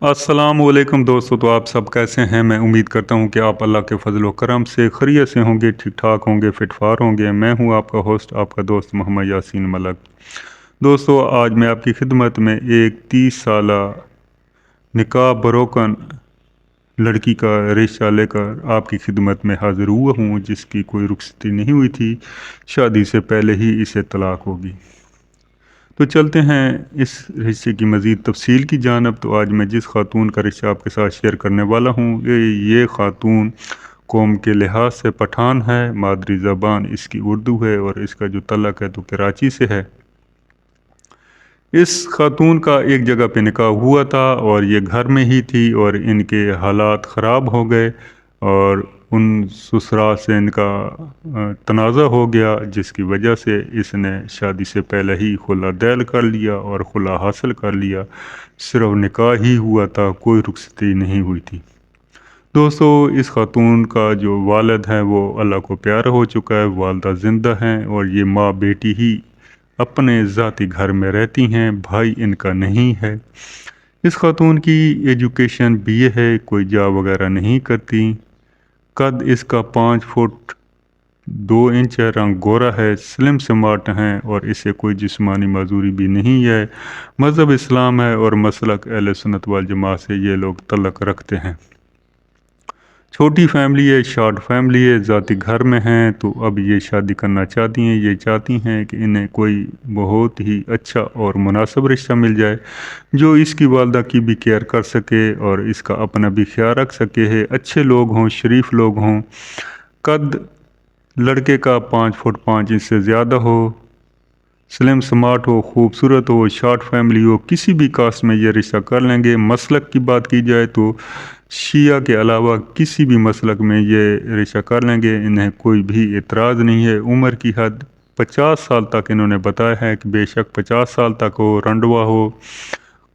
अस्सलाम वालेकुम दोस्तों। तो आप सब कैसे हैं? मैं उम्मीद करता हूं कि आप अल्लाह के फजल व करम से खैरियत से होंगे, ठीक ठाक होंगे, फिटफार होंगे। मैं हूं आपका होस्ट, आपका दोस्त मोहम्मद यासीन मलक। दोस्तों, आज मैं आपकी खिदमत में एक 30 साला निकाह बरोकन लड़की का रिश्ता लेकर आपकी खिदमत में हाजिर हुआ हूँ, जिसकी कोई रुखसती नहीं हुई थी। शादी से पहले ही इसे तलाक होगी। तो चलते हैं इस रिश्ते की मज़ीद तफसील की जानब। तो आज मैं जिस खातून का रिश्ता आपके साथ शेयर करने वाला हूँ, ये खातून कौम के लिहाज से पठान है, मादरी ज़बान इसकी उर्दू है और इसका जो तलक है तो कराची से है। इस खातून का एक जगह पे निकाह हुआ था और ये घर में ही थी और इनके हालात ख़राब हो गए और उन ससुराल से इनका तनाज़ा हो गया, जिसकी वजह से इसने शादी से पहले ही खुला दैल कर लिया और खुला हासिल कर लिया। सिर्फ निकाह ही हुआ था, कोई रुखसती नहीं हुई थी। दोस्तों, इस खातून का जो वालिद है वो अल्लाह को प्यारा हो चुका है, वालदा ज़िंदा हैं और ये माँ बेटी ही अपने ज़ाती घर में रहती हैं, भाई इनका नहीं है। इस खातून की एजुकेशन बीए है, कोई जॉब वगैरह नहीं करती। कद इसका 5 फुट 2 इंच है, रंग गोरा है, स्लिम स्मार्ट हैं और इसे कोई जिस्मानी मजदूरी भी नहीं है। मज़हब इस्लाम है और मसलक अहले सुन्नत वल जमात से ये लोग तल्लक रखते हैं। छोटी फैमिली है, शॉर्ट फैमिली है, ज़ाती घर में हैं। तो अब ये शादी करना चाहती हैं। ये चाहती हैं कि इन्हें कोई बहुत ही अच्छा और मुनासिब रिश्ता मिल जाए, जो इसकी वालदा की भी केयर कर सके और इसका अपना भी ख्याल रख सके है। अच्छे लोग हों, शरीफ लोग हों। कद लड़के का 5 फुट 5 इंच से ज़्यादा हो, स्लिम स्मार्ट हो, खूबसूरत हो, शॉर्ट फैमिली हो, किसी भी कास्ट में ये रिश्ता कर लेंगे। मसलक की बात की जाए तो शिया के अलावा किसी भी मसलक में ये रिश्ता कर लेंगे, इन्हें कोई भी एतराज़ नहीं है। उम्र की हद 50 साल तक इन्होंने बताया है कि बेशक 50 साल तक हो, रंडवा हो,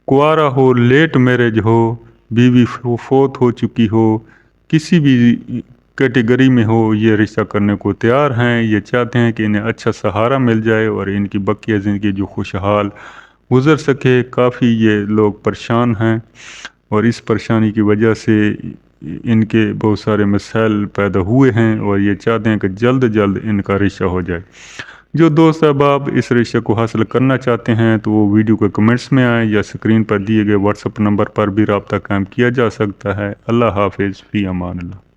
कुआरा हो, लेट मैरिज हो, बीवी फोत हो चुकी हो, किसी भी कैटेगरी में हो, ये रिश्ता करने को तैयार हैं। ये चाहते हैं कि इन्हें अच्छा सहारा मिल जाए और इनकी बकिया ज़िंदगी जो खुशहाल गुजर सके। काफ़ी ये लोग परेशान हैं और इस परेशानी की वजह से इनके बहुत सारे मसाइल पैदा हुए हैं और ये चाहते हैं कि जल्द जल्द इनका रिश्ता हो जाए। जो दोस्त अहबाब इस रिश्ते को हासिल करना चाहते हैं तो वो वीडियो के कमेंट्स में आएँ या स्क्रीन पर दिए गए व्हाट्सएप नंबर पर भी रब्ता कायम किया जा सकता है। अल्लाह हाफिज़, फ़ी अमान अल्लाह।